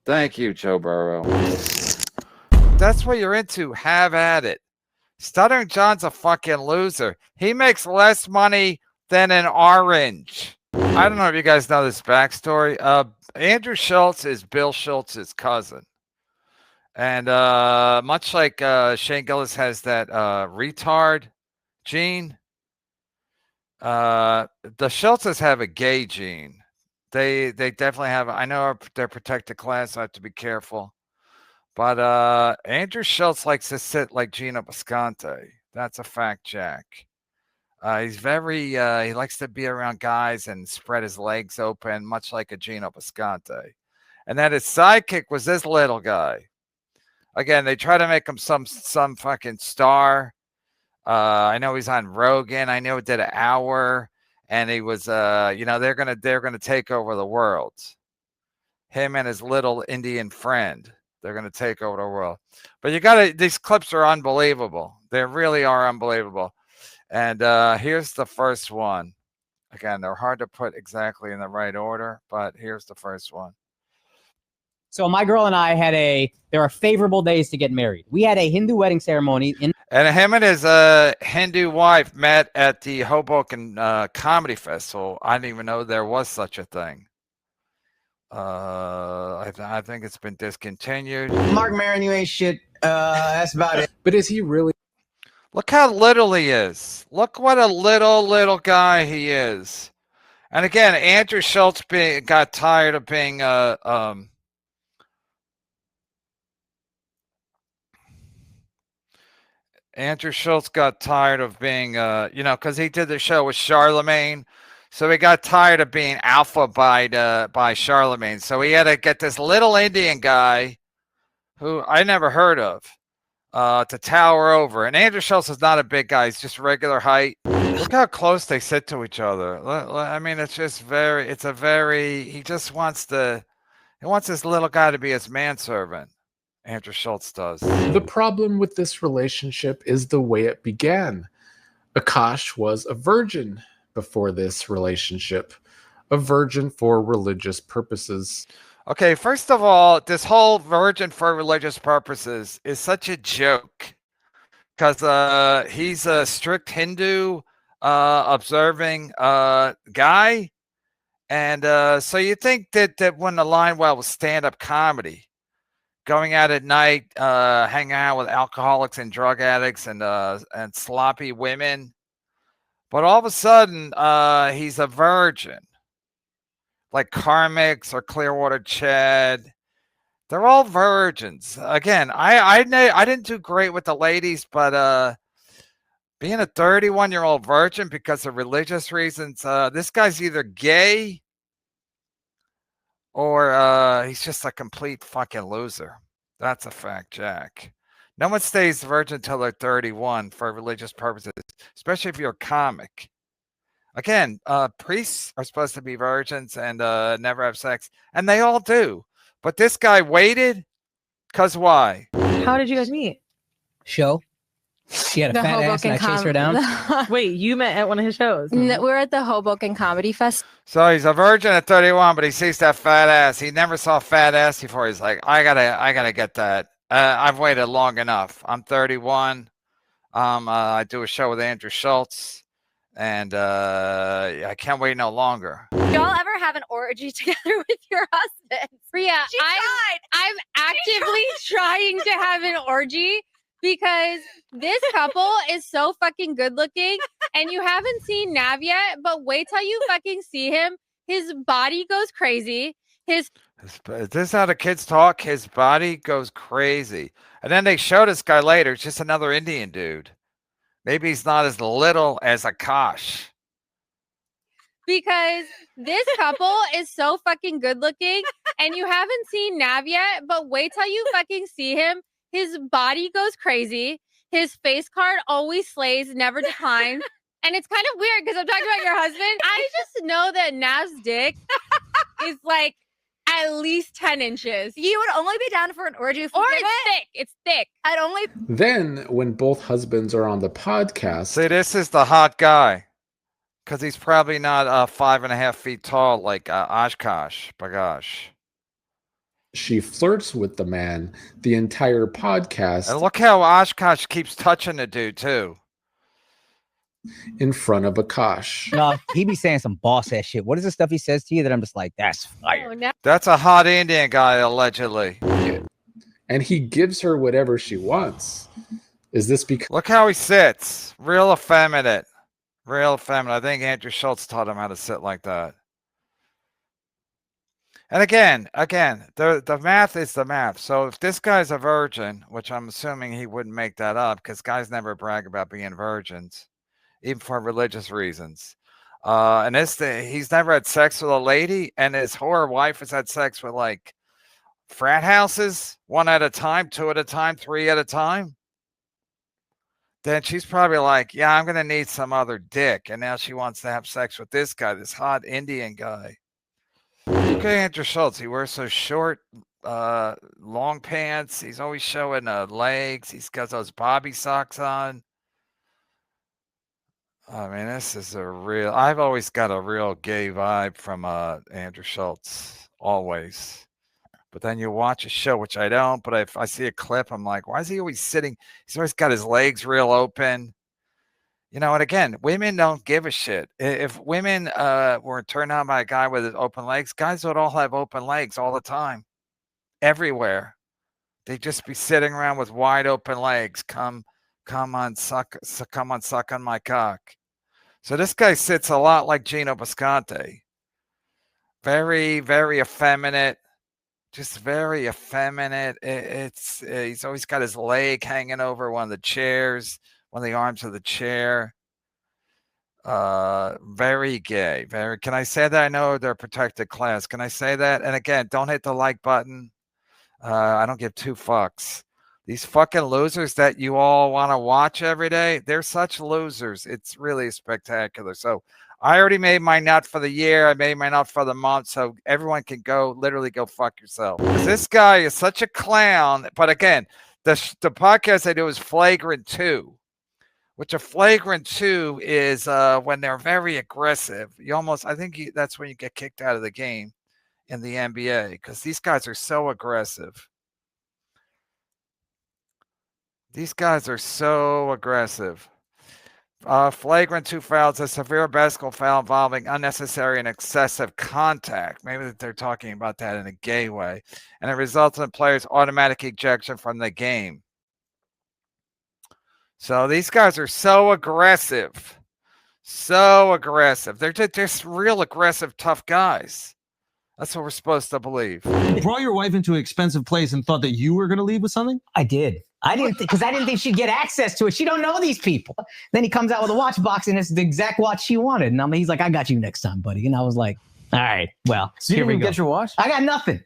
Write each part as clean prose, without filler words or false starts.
Thank you, Joe Burrow. That's what you're into. Have at it. Stuttering John's a fucking loser. He makes less money than an orange. I don't know if you guys know this backstory. Andrew Schultz is Bill Schultz's cousin. And much like Shane Gillis has that retard gene, the Schultzes have a gay gene. They definitely have. I know they're protected class, so I have to be careful. But Andrew Schultz likes to sit like Gino Bisconte. That's a fact, Jack. He's very, he likes to be around guys and spread his legs open, much like a Gino Bisconte. And then his sidekick was this little guy. Again, they try to make him some fucking star. I know he's on Rogan. I know he did an hour, and he was, they're gonna take over the world. Him and his little Indian friend. They're going to take over the world. But these clips are unbelievable. They really are unbelievable. And here's the first one. Again, they're hard to put exactly in the right order, but here's the first one. So my girl and I there are favorable days to get married. We had a Hindu wedding ceremony. And him and his Hindu wife met at the Hoboken Comedy Festival. I didn't even know there was such a thing. I think it's been discontinued. Mark Maron, you ain't shit. That's about it. But is he really? Look how little he is. Look what a little guy he is. And again, Andrew Schultz got tired of being Andrew Schultz got tired of being because he did the show with Charlemagne. So he got tired of being alpha by Charlemagne. So he had to get this little Indian guy who I never heard of to tower over. And Andrew Schultz is not a big guy. He's just regular height. Look how close they sit to each other. I mean, he just wants this little guy to be his manservant. Andrew Schultz does. The problem with this relationship is the way it began. Akash was a virgin before this relationship, a virgin for religious purposes. Okay, first of all, this whole virgin for religious purposes is such a joke because he's a strict Hindu observing guy. And so you think that when the line well was stand-up comedy, going out at night, hanging out with alcoholics and drug addicts and sloppy women. But all of a sudden, he's a virgin. Like Carmix or Clearwater Chad. They're all virgins. Again, I didn't do great with the ladies, but being a 31-year-old virgin because of religious reasons, this guy's either gay or he's just a complete fucking loser. That's a fact, Jack. No one stays virgin until they're 31 for religious purposes, especially if you're a comic. Again, priests are supposed to be virgins and never have sex, and they all do. But this guy waited, because why? How did you guys meet? Show. She had a fat ass and I chased her down. Wait, you met at one of his shows? We're at the Hoboken Comedy Fest. So he's a virgin at 31, but he sees that fat ass. He never saw fat ass before. He's like, I gotta get that. I've waited long enough. I'm 31. I do a show with Andrew Schultz, and I can't wait no longer. Y'all ever have an orgy together with your husband? Priya, I'm actively trying to have an orgy because this couple is so fucking good looking, and you haven't seen Nav yet, but wait till you fucking see him. His body goes crazy. Is this how the kids talk? His body goes crazy. And then they show this guy later. It's just another Indian dude. Maybe he's not as little as Akash. Because this couple is so fucking good looking, and you haven't seen Nav yet, but wait till you fucking see him. His body goes crazy. His face card always slays, never declines. And it's kind of weird because I'm talking about your husband. I just know that Nav's dick is like at least 10 inches. You would only be down for an orgy if or it's thick. It's thick. I'd only. Then, when both husbands are on the podcast, See, this is the hot guy. Because he's probably not 5.5 feet tall like Oshkosh Bagash. she flirts with the man the entire podcast And look how Oshkosh keeps touching the dude too. in front of Akash. No, he be saying some boss ass shit. What is the stuff he says to you that I'm just like, that's fire? Oh, no. That's a hot Indian guy, allegedly. And he gives her whatever she wants. Is this because Look how he sits. Real effeminate. Real effeminate. I think Andrew Schultz taught him how to sit like that. And again, the math is the math. So if this guy's a virgin, which I'm assuming he wouldn't make that up because guys never brag about being virgins, even for religious reasons. And he's never had sex with a lady, and his whore wife has had sex with like frat houses, 1 at a time, 2 at a time, 3 at a time. Then she's probably like, yeah, I'm going to need some other dick. And now she wants to have sex with this guy, this hot Indian guy. Look at Andrew Schultz. He wears so short, long pants. He's always showing legs. He's got those bobby socks on. I mean, this is I've always got a real gay vibe from Andrew Schultz, always. But then you watch a show, which I don't, but if I see a clip, I'm like, why is he always sitting? He's always got his legs real open. You know, and again, women don't give a shit. If women were turned on by a guy with his open legs, guys would all have open legs all the time, everywhere. They'd just be sitting around with wide open legs. Come on, suck on my cock. So this guy sits a lot like Gino Bisconte. Very, very effeminate. Just very effeminate. He's always got his leg hanging over one of the chairs, one of the arms of the chair. Very gay. Very. Can I say that? I know they're a protected class. Can I say that? And again, don't hit the like button. I don't give 2 fucks. These fucking losers that you all want to watch every day, they're such losers. It's really spectacular. So I already made my nut for the year. I made my nut for the month. So everyone can literally go fuck yourself. This guy is such a clown. But again, the podcast I do is Flagrant 2, which a Flagrant 2 is when they're very aggressive. I think that's when you get kicked out of the game in the NBA because these guys are so aggressive. These guys are so aggressive. Flagrant 2 fouls, a severe basketball foul involving unnecessary and excessive contact. Maybe they're talking about that in a gay way. And it results in the player's automatic ejection from the game. So these guys are so aggressive. So aggressive. They're just real aggressive, tough guys. That's what we're supposed to believe. You brought your wife into an expensive place and thought that you were going to leave with something? I did. I didn't because I didn't think she'd get access to it. She don't know these people. Then he comes out with a watch box and it's the exact watch she wanted. And he's like, I got you next time, buddy. And I was like, all right, well, So you here we didn't go. get your watch? I got nothing.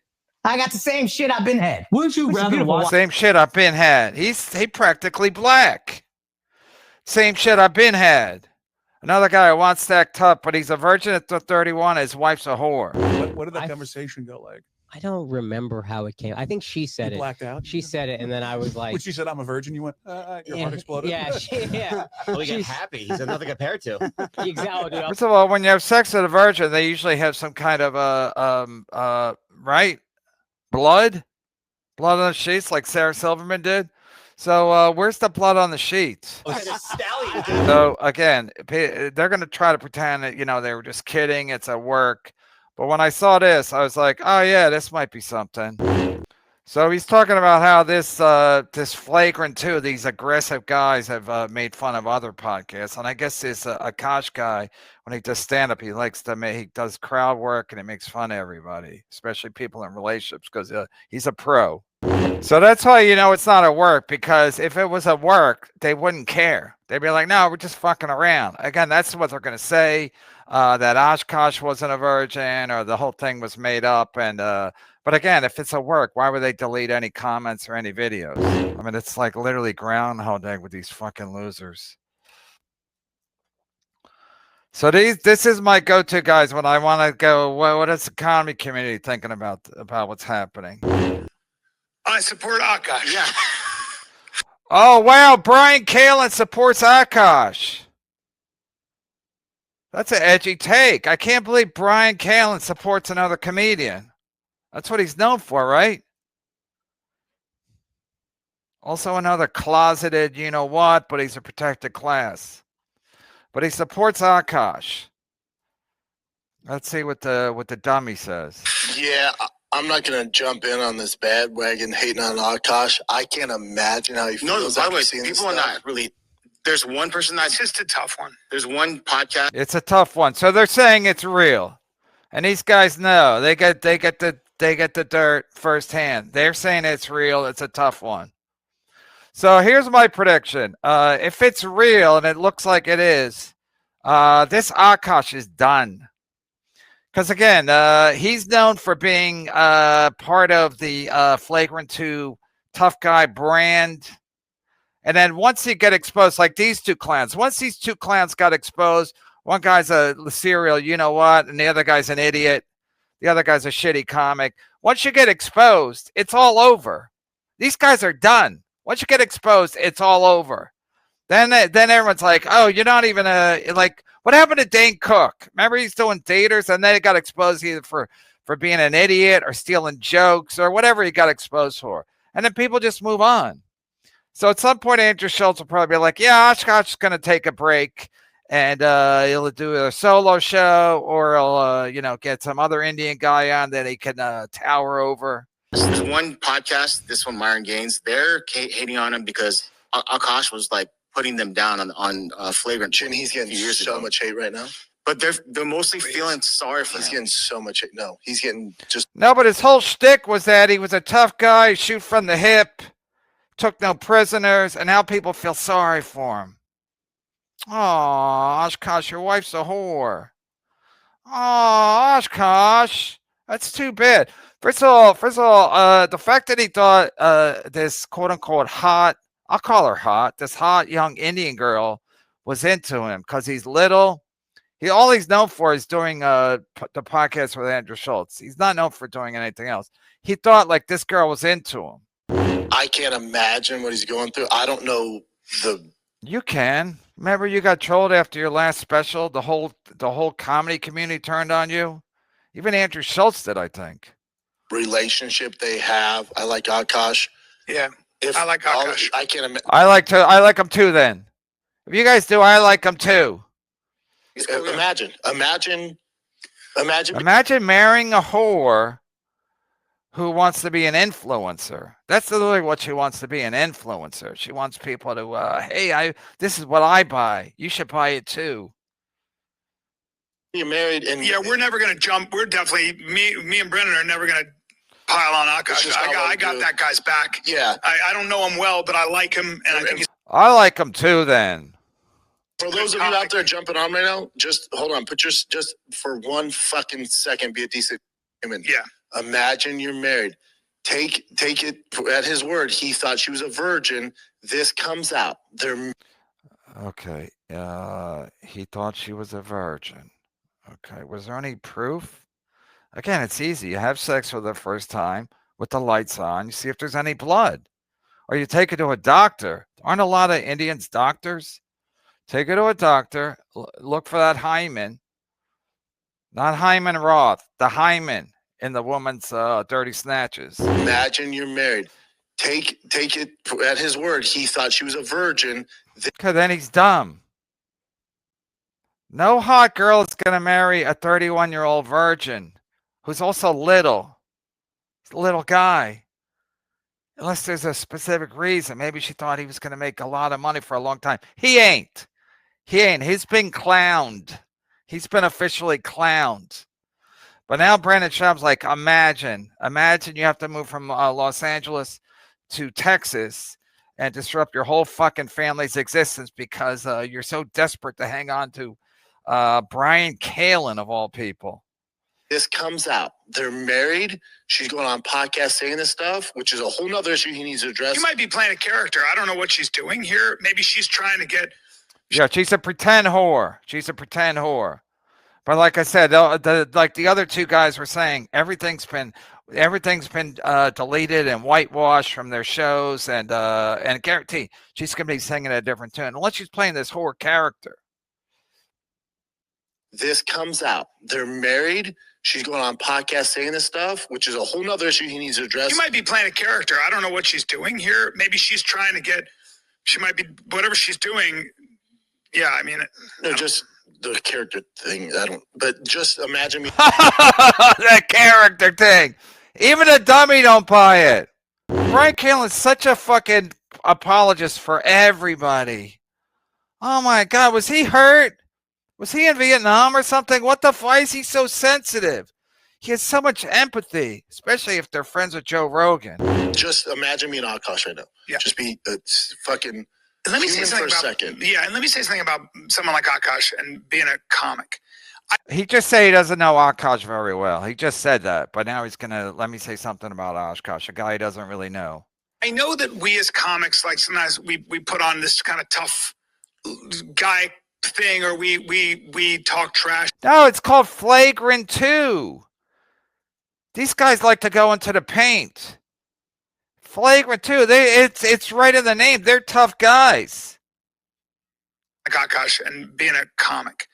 I got the same shit I've been had. Wouldn't you It's a rather beautiful watch? watch. Same shit I've been had. He practically black. Same shit I've been had. Another guy who wants stacked up, but he's a virgin at 31. His wife's a whore. What did that conversation go like? I don't remember how it came. I think she said You it. blacked out? She said it, and then I was like, When she said, I'm a virgin, you went, your heart exploded? Yeah, yeah. Well, he got happy. He said nothing compared to. Exactly. Dude. First of all, when you have sex with a virgin, they usually have some kind of right? Blood on the sheets like Sarah Silverman did. So where's the blood on the sheets? Oh, it's a stallion. So again, they're going to try to pretend that, they were just kidding. It's at work. But when I saw this, I was like, oh yeah, this might be something. So he's talking about how this Flagrant 2, these aggressive guys have made fun of other podcasts. And I guess this Akash guy, when he does stand-up, he does crowd work and he makes fun of everybody, especially people in relationships, because he's a pro. So that's how you know it's not at work, because if it was at work, they wouldn't care. They'd be like, no, we're just fucking around. Again, that's what they're going to say, that Oshkosh wasn't a virgin or the whole thing was made up. And but again, if it's at work, why would they delete any comments or any videos? I mean, it's like literally Groundhog Day with these fucking losers. So this is my go-to, guys, when I want to go, what is the comedy community thinking about what's happening? I support Akash. Yeah. Oh, wow. Brian Kalin supports Akash. That's an edgy take. I can't believe Brian Kalin supports another comedian. That's what he's known for, right? Also another closeted, you know what, but he's a protected class. But he supports Akash. Let's see what the dummy says. Yeah, I'm not gonna jump in on this bandwagon hating on Akash. I can't imagine how he feels. By the way, after seeing this people are stuff. not really. There's one person that's just a tough one. There's one podcast. It's a tough one. So they're saying it's real. And these guys know. They get the dirt firsthand. They're saying it's real. It's a tough one. So here's my prediction. If it's real, and it looks like it is, this Akash is done. Because again, he's known for being part of the Flagrant 2 tough guy brand. And then once he get exposed, like these two clans, once these two clans got exposed, one guy's a serial, you know what, and the other guy's an idiot. The other guy's a shitty comic. Once you get exposed, it's all over. These guys are done. Once you get exposed, it's all over. Then everyone's like, oh, you're not even like, what happened to Dane Cook? Remember he's doing daters and then he got exposed either for being an idiot or stealing jokes or whatever he got exposed for. And then people just move on. So at some point, Andrew Schultz will probably be like, yeah, Oshkosh's going to take a break and he'll do a solo show or he'll, get some other Indian guy on that he can tower over. There's one podcast, this one, Myron Gaines, they're hating on him because Akash was like putting them down on Flagrant. And he's getting so much hate right now. But they're mostly feeling sorry for him. He's getting so much hate. No, he's getting just. No, but his whole shtick was that he was a tough guy, shoot from the hip, took no prisoners, and now people feel sorry for him. Oh, Oshkosh, your wife's a whore. Oh, Oshkosh, that's too bad. First of all, the fact that he thought this quote-unquote hot, I'll call her hot, this hot young Indian girl was into him because he's little. All he's known for is doing the podcast with Andrew Schultz. He's not known for doing anything else. He thought like this girl was into him. I can't imagine what he's going through. I don't know You can. Remember you got trolled after your last special? The whole comedy community turned on you? Even Andrew Schultz did, I think. relationship they have. I like Akash. Yeah, I like Akash. I can't imagine. I like him too then. If you guys do, I like him too. Imagine marrying a whore who wants to be an influencer. That's literally what she wants to be, an influencer. She wants people to, hey, this is what I buy. You should buy it too. You're married, and yeah, we're never gonna jump. We're definitely me and Brennan are never gonna pile on Akash. I got that guy's back. Yeah, I don't know him well, but I like him, and I think he's. I like him too. Then. For those of you out there jumping on right now, just hold on. Put just for 1 fucking second, be a decent human. Yeah. Imagine you're married. Take it at his word. He thought she was a virgin. This comes out. Okay. He thought she was a virgin. Okay. Was there any proof? Again, it's easy. You have sex for the first time with the lights on. You see if there's any blood. Or you take it to a doctor. Aren't a lot of Indians doctors? Take her to a doctor. Look for that hymen. Not Hyman Roth. The hymen in the woman's dirty snatches. Imagine you're married. Take it at his word. He thought she was a virgin. Okay, then he's dumb. No hot girl is going to marry a 31-year-old virgin who's also little. He's a little guy. Unless there's a specific reason. Maybe she thought he was going to make a lot of money for a long time. He ain't. He's been clowned. He's been officially clowned. But now Brandon Schaub's like, imagine you have to move from Los Angeles to Texas and disrupt your whole fucking family's existence because you're so desperate to hang on to Brian Kalin of all people. This comes out. They're married. She's going on podcasts saying this stuff, which is a whole nother issue he needs to address. She might be playing a character. I don't know what she's doing here. Maybe she's trying to get. Yeah, she's a pretend whore. But like I said, like the other two guys were saying, everything's been deleted and whitewashed from their shows, and I guarantee she's gonna be singing a different tune unless she's playing this whore character. This comes out. They're married. she's going on podcasts saying this stuff, which is a whole nother issue he needs to address. She might be playing a character. I don't know what she's doing here. Maybe she's trying to get. She might be whatever she's doing. Yeah, I mean, no, just the character thing. I don't. But just imagine me. That character thing. Even a dummy don't buy it. Brian Callen's such a fucking apologist for everybody. Oh my God, was he hurt? Was he in Vietnam or something? What the fuck? Why is he so sensitive? He has so much empathy, especially if they're friends with Joe Rogan. Just imagine me in Akash right now. Yeah. Just be fucking. And let me say something about. Second. Yeah, and let me say something about someone like Akash and being a comic. He just said he doesn't know Akash very well. He just said that, but now he's gonna let me say something about Akash, a guy he doesn't really know. I know that we as comics, like sometimes we put on this kind of tough guy thing, or we talk trash. No, it's called Flagrant 2. These guys like to go into the paint. Flagrant 2. It's right in the name. They're tough guys. Like Akash and being a comic.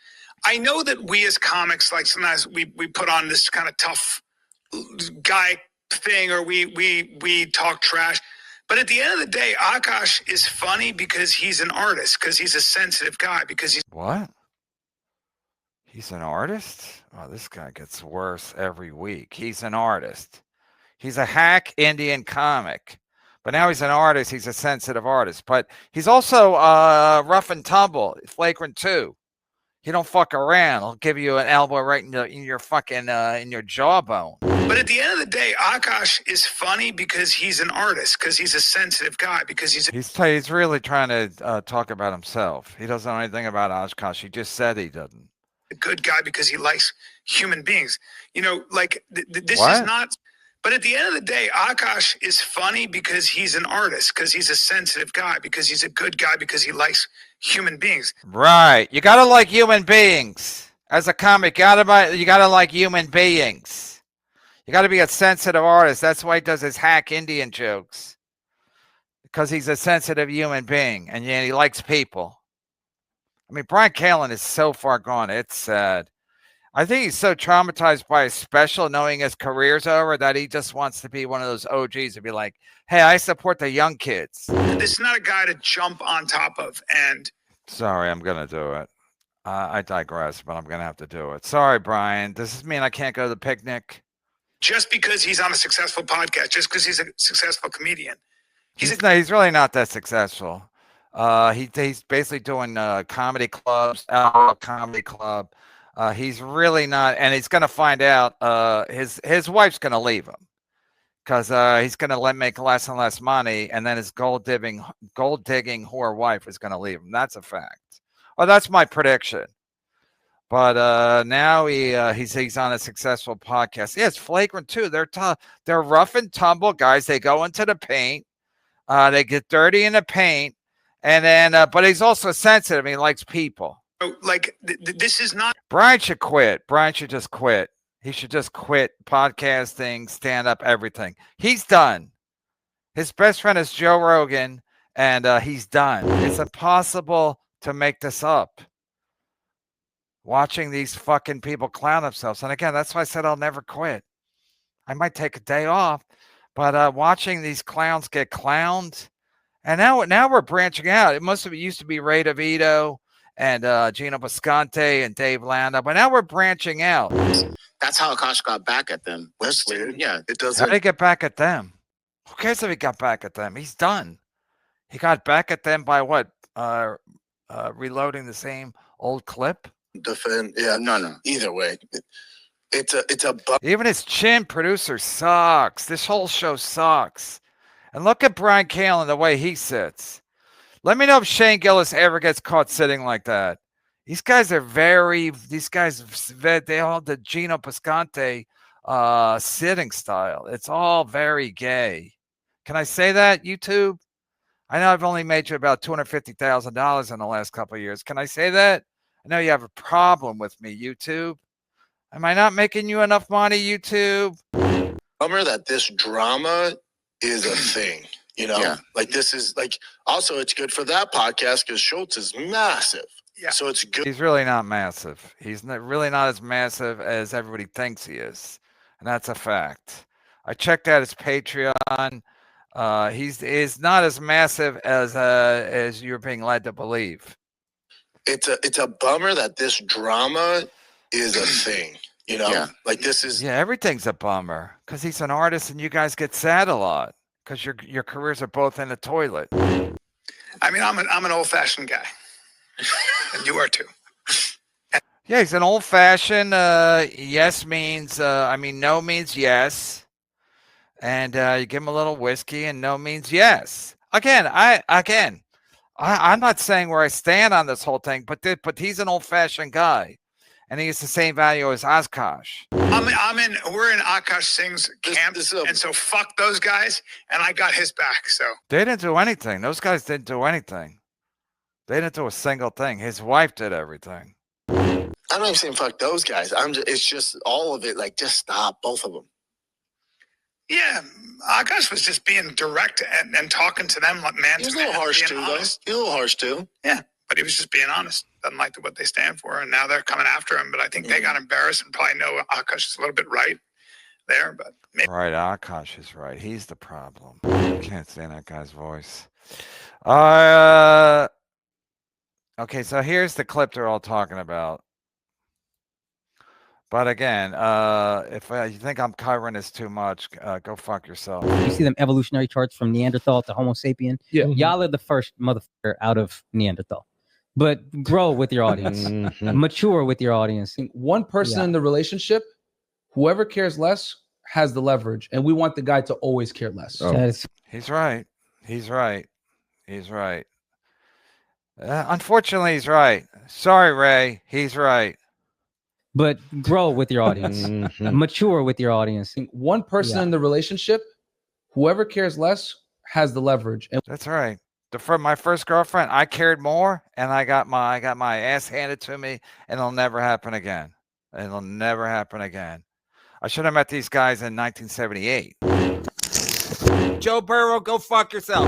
I know that we as comics, like sometimes we put on this kind of tough guy thing, or we talk trash. But at the end of the day, Akash is funny because he's an artist, because he's a sensitive guy, because he's What? He's an artist? Oh, this guy gets worse every week. He's an artist. He's a hack Indian comic. But now he's an artist. He's a sensitive artist. But he's also rough and tumble, Flagrant 2. He don't fuck around. He'll give you an elbow right in your fucking in your jawbone. But at the end of the day, Akash is funny because he's an artist, because he's a sensitive guy, because He's really trying to talk about himself. He doesn't know anything about Akash. He just said he doesn't. a good guy because he likes human beings. You know, like this What? is not. But at the end of the day, Akash is funny because he's an artist, because he's a sensitive guy, because he's a good guy, because he likes human beings. Right. You gotta like human beings. As a comic, you gotta like human beings. You gotta be a sensitive artist. That's why he does his hack Indian jokes. Because he's a sensitive human being and he likes people. I mean, Brian Callen is so far gone. It's sad. I think he's so traumatized by his special, knowing his career's over, that he just wants to be one of those OGs and be like, hey, I support the young kids. This is not a guy to jump on top of. And sorry, I'm going to do it. I digress, but I'm going to have to do it. Sorry, Brian. Does this mean I can't go to the picnic? just because he's on a successful podcast, just because he's a successful comedian. He's really not that successful. He's basically doing comedy clubs, comedy club. He's really not, and he's going to find out. His wife's going to leave him because he's going to make less and less money, and then his gold digging whore wife is going to leave him. That's a fact. Well, that's my prediction. But now he's on a successful podcast. Yeah, it's Flagrant too. They're rough and tumble guys. They go into the paint. They get dirty in the paint, and then but he's also sensitive. He likes people. Like this is not. Brian should quit. Brian should just quit. He should just quit podcasting, stand up, everything. He's done. His best friend is Joe Rogan, and he's done. It's impossible to make this up. Watching these fucking people clown themselves, and again, that's why I said I'll never quit. I might take a day off, but watching these clowns get clowned, and now we're branching out. It used to be Ray DeVito and Gino Bisconte and Dave Landa, but now we're branching out. That's how Akash got back at them. That's weird. Yeah, it doesn't. How did he get back at them? Who cares if he got back at them? He's done. He got back at them by what? Reloading the same old clip. Defend. Yeah, no. Either way, it's a. Even his chin producer sucks. This whole show sucks. And look at Brian Callen, the way he sits. Let me know if Shane Gillis ever gets caught sitting like that. These guys, they all the Gino Bisconte sitting style. It's all very gay. Can I say that, YouTube? I know I've only made you about $250,000 in the last couple of years. Can I say that? I know you have a problem with me, YouTube. Am I not making you enough money, YouTube? Bummer that this drama is a thing. You know, like this is like, also it's good for that podcast because Schultz is massive. Yeah. So it's good. He's really not massive. He's really not as massive as everybody thinks he is, and that's a fact. I checked out his Patreon. He's not as massive as you're being led to believe. It's a bummer that this drama is a thing. You know, Yeah. like this is. Yeah, everything's a bummer because he's an artist, and you guys get sad a lot because your careers are both in the toilet. I mean, I'm an old-fashioned guy, and you are too. Yeah, he's an old-fashioned. Yes means. No means yes, and you give him a little whiskey, and no means yes. I'm not saying where I stand on this whole thing, but he's an old-fashioned guy, and he has the same value as Oshkosh. We're in Asaak Singh's camp, and so fuck those guys, and I got his back. So They didn't do anything. Those guys didn't do anything. They didn't do a single thing. His wife did everything. I'm not even saying fuck those guys. It's just all of it. Like, just stop, both of them. yeah, Akash was just being direct and talking to them like man. He was a little harsh too, though. He was a little harsh too. Yeah, but he was just being honest. Doesn't like what they stand for, and now they're coming after him. But I think they got embarrassed and probably know Akash is a little bit right there. But maybe. Right, Akash is right. He's the problem. Can't stand that guy's voice. Okay, so here's the clip they're all talking about. But again, if you think I'm covering this too much, go fuck yourself. You see them evolutionary charts from Neanderthal to Homo sapien? Yeah. Y'all are the first motherfucker out of Neanderthal. But grow with your audience. Mature with your audience. One person in the relationship, whoever cares less has the leverage. And we want the guy to always care less. He's right. He's right. He's right. Unfortunately, he's right. Sorry, Ray. He's right. But grow with your audience. Mature with your audience. One person in the relationship, whoever cares less has the leverage. And That's right. For my first girlfriend, I cared more, and I got my ass handed to me, and it'll never happen again. It'll never happen again. I should have met these guys in 1978. Joe Burrow, go fuck yourself.